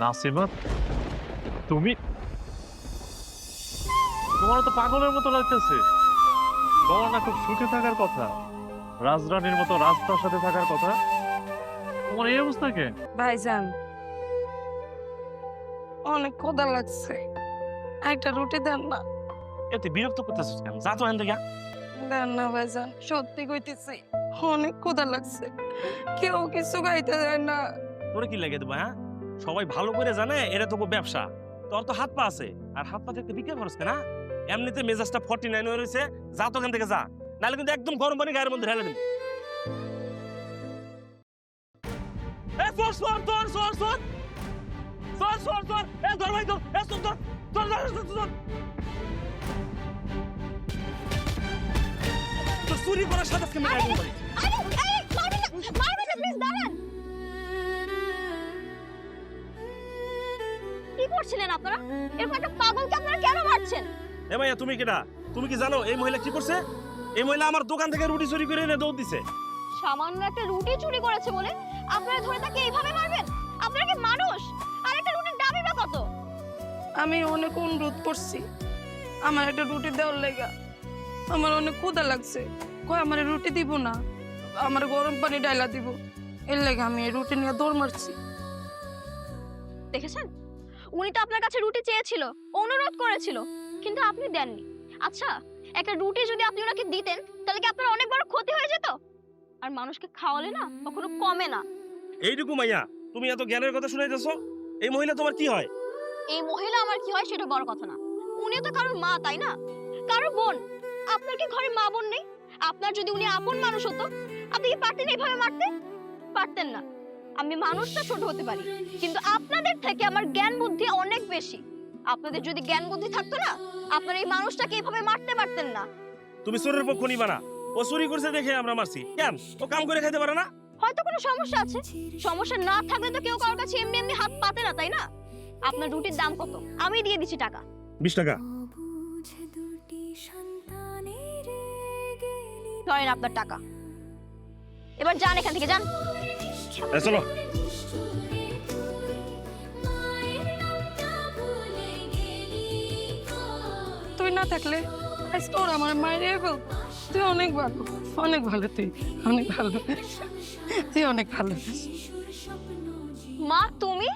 নাসিমা, তুমি? তোমার তো পাগলের মতো লাগতেছে। তোমার না খুব সুখে থাকার কথা, রাজরানীর মতো রাজপ্রাসাদে থাকার কথা, তোমার এই অবস্থা কেন? ভাইজান, অনেক ক্ষুধা লাগছে, একটা রুটি দেন না। তুই বিরক্ত করতেছিস কেন? যা তো এখান থেকে। দেন না ভাইজান, সত্যি কইতেছি, অনেক ক্ষুধা লাগছে, কেউ কিছু খাইতে দেয় না। তোরে কি লেগে দেবো? হ্যাঁ, সবাই ভালো করে জানে এটা তোকে ব্যবসা। তোর তো হাত পা আছে, আর হাত পা থেকে বিক্রি করছ না। এমনিতে মেজাজটা 49 হয়ে রয়েছে। যা তো এখান থেকে যা, নাহলে কিন্তু একদম গরম পানি গায়ের মধ্যে ঢেলে দেবো। চুরি করার সাথে আজকে মেরে দেবো। কি করছিলেন আপনারা? এরকম একটা পাগলকে আপনারা কেন মারছেন? এ ভাইয়া, তুমি কেডা? তুমি কি জানো এই মহিলা কি করছে? এই মহিলা আমার দোকান থেকে রুটি চুরি করে এনে দৌড় দিছে। সামান্য একটা রুটি চুরি করেছে বলে আপনারা ধরে তাকে এইভাবে মারবেন? আপনারা কি মানুষ? আর একটা রুটির দামই বা কত? আমি অনেক অনুরোধ করছি আমার একটা রুটি দেওয়ার লেগা, আমার অনেক ক্ষুধা লাগছে, কয় আমার রুটি দিব না, আমার গরম পানি ডাইলা দিব, এর লেগে আমি এই রুটি নিয়ে দৌড় মারছি। দেখেছেন, উনি তো আপনার কাছে রুটি চেয়েছিল, অনুরোধ করেছিল, কিন্তু আপনি দেননি। আচ্ছা, একটা রুটি যদি আপনি ওনাকে দিতেন তাহলে কি আপনার অনেক বড় ক্ষতি হয়ে যেত? আর মানুষকে খাওয়ালে না কখনো কমে না। এইটুকু মাইয়া, তুমি এত জ্ঞানের কথা শুনাইতেছো? এই মহিলা তোমার কি হয়? এই মহিলা আমার কি হয় সেটা বড় কথা না, উনিও তো কারোর মা, তাই না? কারোর বোন। আপনার কি ঘরে মা বোন নেই? আপনার যদি উনি আপন মানুষ হতো, আপনি কি পারতেন এইভাবে মারতে? পারতেন না। আমি মানুষটা ছোট হতে পারি, কিন্তু আপনাদের থেকে আমার জ্ঞান বুদ্ধি অনেক বেশি। আপনাদের যদি জ্ঞান বুদ্ধি থাকতো না, আপনারা এই মানুষটাকে এইভাবে মারতে পারতেন না। তুমি চোরের পক্ষ নিবা না। ও চুরি করছে দেখে আমরা মারছি। কেন? ও কাম করে খাইতে পারে না? হয়তো কোনো সমস্যা আছে। সমস্যা না থাকলে তো কেউ কারোর কাছে এমনি এমনি হাত পাতে না, তাই না? আপনার রুটির দাম কত? আমি দিয়ে দিচ্ছি টাকা। 20 টাকা। ধরেন আপনার টাকা, এবার যান এখান থেকে, যান। চলো। তুই না থাকলে আজকে ওরা আমার মায়ের ফেলতো। তুই অনেক ভালো, অনেক ভালো, তুই অনেক ভালো, তুই অনেক ভালো। মা, তুমি?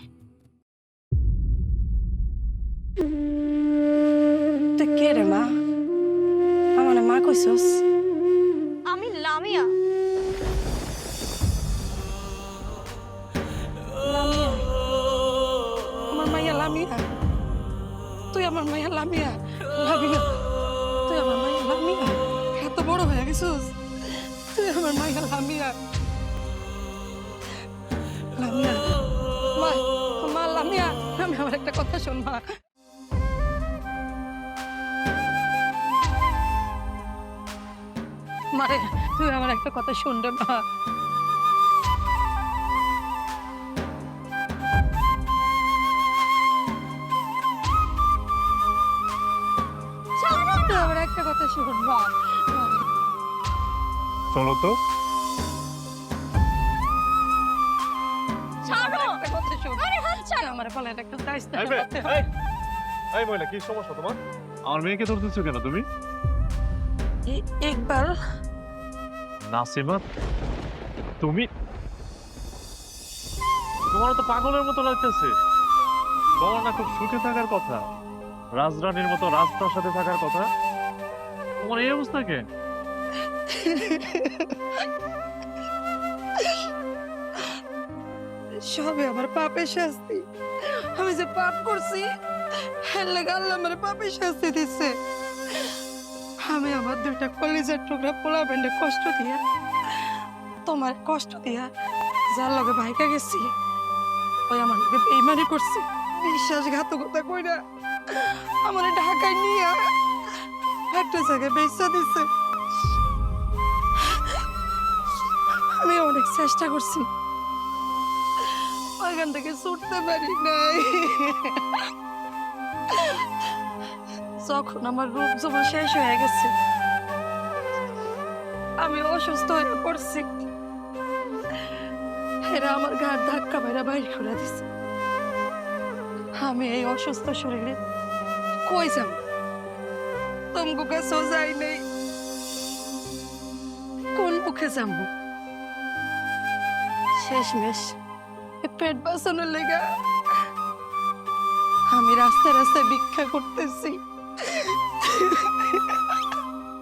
তুই কে রে মা? আমার মা কইছস? আমি লামিয়া। লামিয়া? আমার মাইয়া লামিয়া? তুই আমার মাইয়া লামিয়া? লামিয়া, তুই আমার মাইয়া লামিয়া? এত বড় হয়ে গেছিস, তুই আমার মাইয়া লামিয়া? লামিয়া, মা, মা লামিয়া, আমি আমার একটা কথা শোন মা। মারে, তুই আমার একটা কথা শুন রে মা। তুই আমার একটা কথা শুন মা। চলো তো। ছাড়ো। একটা কথা শোন, আরে হাত ছাড়ো। আমার পালায় একটা দায়িত্ব এই করতে হবে। এই, এই মহিলা, কি সমস্যা তোমার? আমার মেয়েকে ধরতেছো কেন তুমি? ইকবাল, নাসিমা, তুমি? তোমার তো পাগলের মতো লাগতেছে। তোমার না খুব সুখে থাকার কথা, রাজরানীর মতো রাজপ্রাসাদে থাকার কথা, তোমার এই অবস্থা কেন? সবে আমার পাপের শাস্তি। আমি যে পাপ করছি, এর লেগে আল্লাহ আমার পাপের শাস্তি দিচ্ছে। আমি আমার দুইটা কলিজার টুকরা পোলা বেন্ডে কষ্ট দিয়া, তোমার কষ্ট দিয়া, যার লগে ভাইকা গেছি, ওই আমার লগে বেইমানি করছি, বিশ্বাসঘাতকতা কইরা আমার ঢাকায় নিয়ে একটা জায়গায় বেচা দিচ্ছে। আমি অনেক চেষ্টা করছি, ওইখান থেকে ছুটতে পারি নাই। যখন আমার রূপ যৌবন শেষ হয়ে গেছে, আমি অসুস্থ হয়ে পড়ছি, এরা আমার গার ধাক্কা মেরা বাইর করে দিছে। আমি এই অসুস্থ শরীরে কই যাব? তোমাকে কাছেও যাই নেই, কোন মুখে যাব? শেষমেশ পেট বাঁচানোর লেগা আমি রাস্তায় রাস্তায় ভিক্ষা করতেছি।